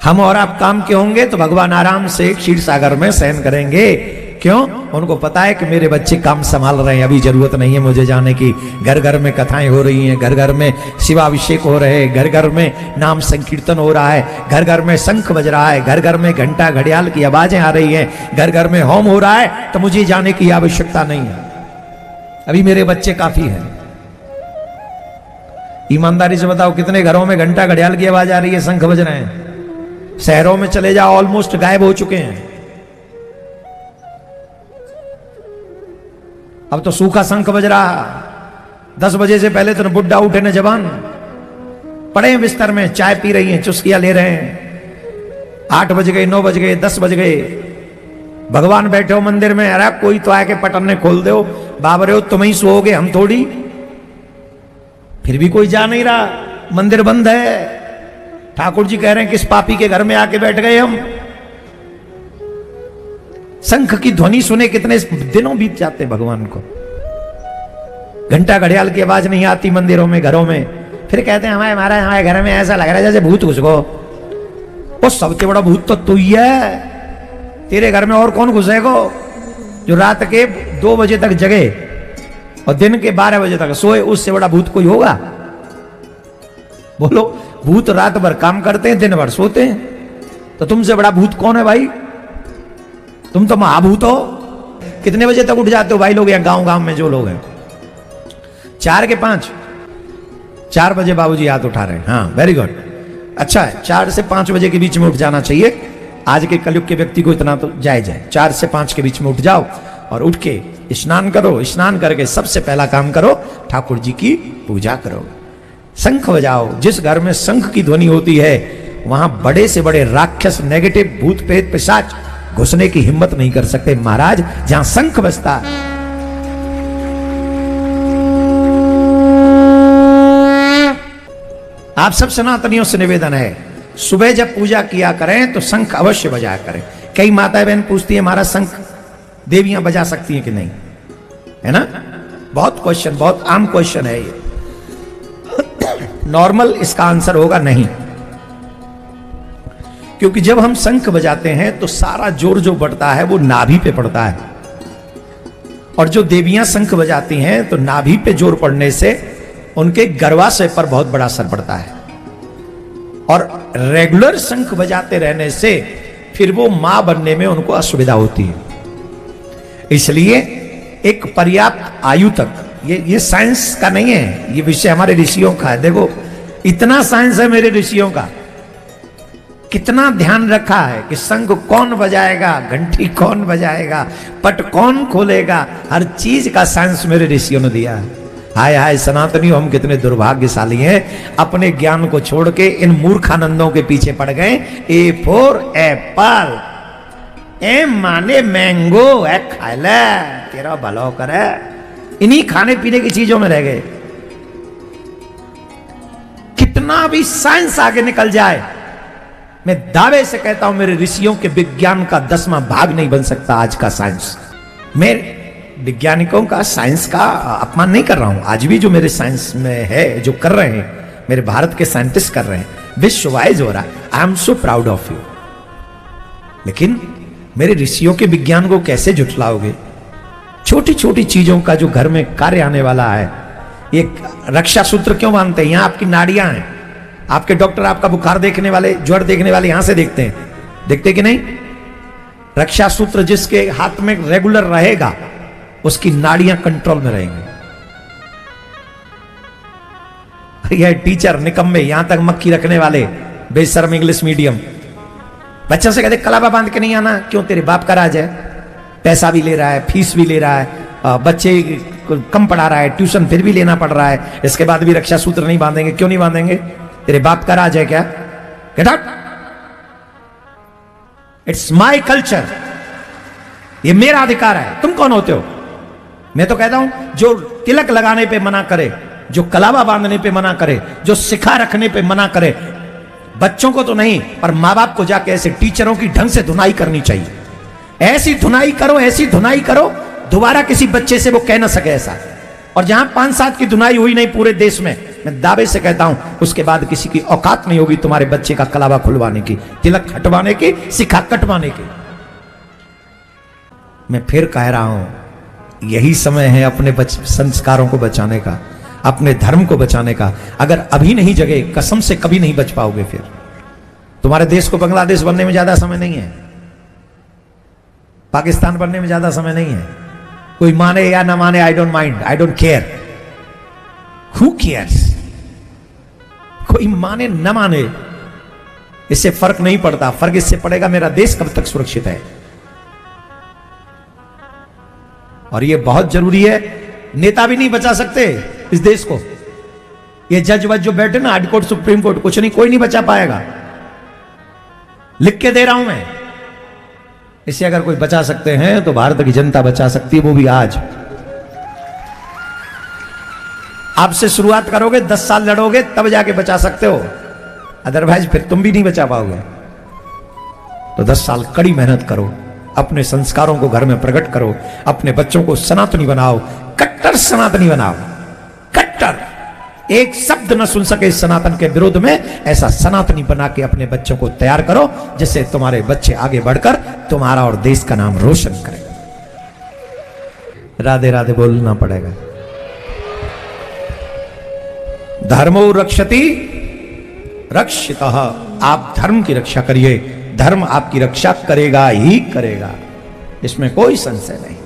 हम और आप काम के होंगे तो भगवान आराम से क्षीर सागर में शयन करेंगे। क्यों? उनको पता है कि मेरे बच्चे काम संभाल रहे हैं, अभी जरूरत नहीं है मुझे जाने की। घर घर में कथाएं हो रही हैं, घर घर में शिवाभिषेक हो रहे हैं, घर घर में नाम संकीर्तन हो रहा है, घर घर में शंख बज रहा है, घर घर में घंटा घड़ियाल की आवाजें आ रही हैं, घर घर में होम हो रहा है, तो मुझे जाने की आवश्यकता नहीं है। अभी मेरे बच्चे काफी हैं। ईमानदारी से बताओ कितने घरों में घंटा घड़ियाल की आवाज आ रही है, शंख बज रहे हैं? शहरों में चले जाओ, ऑलमोस्ट गायब हो चुके हैं। अब तो सूखा शंख बज रहा। 10 बजे से पहले तो बुड्ढा उठे न जवान, पड़े हैं बिस्तर में, चाय पी रही हैं, चुस्कियां ले रहे हैं। 8 बज गए, 9 बज गए, 10 बज गए, भगवान बैठे हो मंदिर में। अरे कोई तो आके पटन्ने खोल दो, बाबरे हो तुम ही सोओगे, हम थोड़ी। फिर भी कोई जा नहीं रहा, मंदिर बंद है। ठाकुर जी कह रहे हैं किस पापी के घर में आके बैठ गए हम। शंख की ध्वनि सुने कितने दिनों बीत जाते भगवान को। घंटा घड़ियाल की आवाज नहीं आती मंदिरों में, घरों में। फिर कहते हैं हमारे घर में ऐसा लग रहा है जैसे भूत घुस गो। वो सबसे बड़ा भूत तो तू ही है। तेरे घर में और कौन घुसेगो? जो रात के 2 बजे तक जगे और दिन के 12 बजे तक सोए, उससे बड़ा भूत कोई होगा? बोलो, भूत रात भर काम करते हैं, दिन भर सोते हैं, तो तुमसे बड़ा भूत कौन है भाई? तुम तो महाभूत हो। कितने बजे तक उठ जाते हो भाई लोग यहाँ गांव गांव में जो लोग हैं? 4 के 5? 4 बजे बाबूजी हाथ उठा रहे हैं। हाँ, वेरी गुड, अच्छा है। 4 से 5 बजे के बीच में उठ जाना चाहिए। आज के कलयुग के व्यक्ति को इतना तो जायज है। 4 से 5 के बीच में उठ जाओ और उठ के स्नान करो। स्नान करके सबसे पहला काम करो, ठाकुर जी की पूजा करो, शंख बजाओ। जिस घर में शंख की ध्वनि होती है वहां बड़े से बड़े राक्षस, नेगेटिव भूत प्रेत पिशाच घुसने की हिम्मत नहीं कर सकते महाराज, जहां शंख बजता है। आप सब सनातनियों से निवेदन है, सुबह जब पूजा किया करें तो शंख अवश्य बजाया करें। कई माता बहन पूछती है हमारा शंख देवियां बजा सकती हैं कि नहीं, है ना? बहुत क्वेश्चन, बहुत आम क्वेश्चन है ये। नॉर्मल इसका आंसर होगा नहीं, क्योंकि जब हम शंख बजाते हैं तो सारा जोर जो बढ़ता है वो नाभि पे पड़ता है, और जो देवियां शंख बजाती हैं तो नाभि पे जोर पड़ने से उनके गर्भाशय पर बहुत बड़ा असर पड़ता है, और रेगुलर शंख बजाते रहने से फिर वो मां बनने में उनको असुविधा होती है। इसलिए एक पर्याप्त आयु तक, ये साइंस का नहीं है, ये विषय हमारे ऋषियों का है। देखो इतना साइंस है मेरे ऋषियों का, कितना ध्यान रखा है कि शंख कौन बजाएगा, घंटी कौन बजाएगा, पट कौन खोलेगा, हर चीज का साइंस मेरे ऋषियों ने दिया है। हाय हाय सनातनियों, हम कितने दुर्भाग्यशाली हैं, अपने ज्ञान को छोड़ के इन मूर्खानंदों के पीछे पड़ गए। ए फॉर एप्पल, ए माने मैंगो, ए खाले तेरा भलो करे, इन्हीं खाने पीने की चीजों में रह गए। कितना भी साइंस आगे निकल जाए, मैं दावे से कहता हूं मेरे ऋषियों के विज्ञान का 10वां भाग नहीं बन सकता आज का साइंस। मैं वैज्ञानिकों का, साइंस का अपमान नहीं कर रहा हूं। आज भी जो मेरे साइंस में है, जो कर रहे हैं, मेरे भारत के साइंटिस्ट कर रहे हैं, विश्व वाइज हो रहा है। I am so proud of you. लेकिन मेरे ऋषियों के विज्ञान को कैसे झुठलाओगे? छोटी छोटी चीजों का जो घर में कार्य आने वाला है। एक रक्षा सूत्र क्यों बांधते हैं? यहां आपकी नाड़ियां हैं, आपके डॉक्टर आपका बुखार देखने वाले, ज्वर देखने वाले यहां से देखते हैं, देखते कि नहीं? रक्षा सूत्र जिसके हाथ में रेगुलर रहेगा उसकी नाड़ियां कंट्रोल में रहेंगी। यह टीचर निकम्मे, यहां तक मक्खी रखने वाले बेशर्म इंग्लिश मीडियम, बच्चों से कहते कलावा बांध के नहीं आना। क्यों? तेरे बाप का राज है, पैसा भी ले रहा है, फीस भी ले रहा है, बच्चे कम पढ़ा रहा है, ट्यूशन फिर भी लेना पड़ रहा है, इसके बाद भी रक्षा सूत्र नहीं बांधेंगे। क्यों नहीं बांधेंगे? तेरे बाप का राज है क्या? Get out, it's my culture, ये मेरा अधिकार है। तुम कौन होते हो? मैं तो कहता हूं जो तिलक लगाने पे मना करे, जो कलावा बांधने पे मना करे, जो शिखा रखने पे मना करे, बच्चों को तो नहीं पर मां बाप को जाके ऐसे टीचरों की ढंग से धुनाई करनी चाहिए। ऐसी धुनाई करो, ऐसी धुनाई करो, दोबारा किसी बच्चे से वो कह ना सके ऐसा। और जहां 5-7 की धुनाई हुई नहीं पूरे देश में, मैं दावे से कहता हूं उसके बाद किसी की औकात नहीं होगी तुम्हारे बच्चे का कलावा खुलवाने की, तिलक हटवाने की, सिखा कटवाने की। मैं फिर कह रहा हूं यही समय है अपने संस्कारों को बचाने का, अपने धर्म को बचाने का। अगर अभी नहीं जगे कसम से कभी नहीं बच पाओगे। फिर तुम्हारे देश को बांग्लादेश बनने में ज्यादा समय नहीं है, पाकिस्तान बनने में ज्यादा समय नहीं है। कोई माने या ना माने, I don't mind, I don't care, who cares. कोई माने न माने इससे फर्क नहीं पड़ता, फर्क इससे पड़ेगा मेरा देश कब तक सुरक्षित है। और यह बहुत जरूरी है। नेता भी नहीं बचा सकते इस देश को। ये जज वज जो बैठे ना, हाई कोर्ट सुप्रीम कोर्ट, कुछ नहीं, कोई नहीं बचा पाएगा। लिख के दे रहा हूं मैं। इसे अगर कोई बचा सकते हैं तो भारत की जनता बचा सकती है, वो भी आज। आपसे शुरुआत करोगे, 10 साल लड़ोगे तब जाके बचा सकते हो, अदरवाइज फिर तुम भी नहीं बचा पाओगे। तो 10 साल कड़ी मेहनत करो, अपने संस्कारों को घर में प्रकट करो, अपने बच्चों को सनातनी बनाओ, कट्टर सनातनी बनाओ। कट्टर, एक शब्द न सुन सके सनातन के विरोध में, ऐसा सनातनी बना के अपने बच्चों को तैयार करो जिससे तुम्हारे बच्चे आगे बढ़कर तुम्हारा और देश का नाम रोशन करें। राधे राधे बोलना पड़ेगा। धर्मो रक्षति रक्षितः। आप धर्म की रक्षा करिए, धर्म आपकी रक्षा करेगा ही करेगा, इसमें कोई संशय नहीं।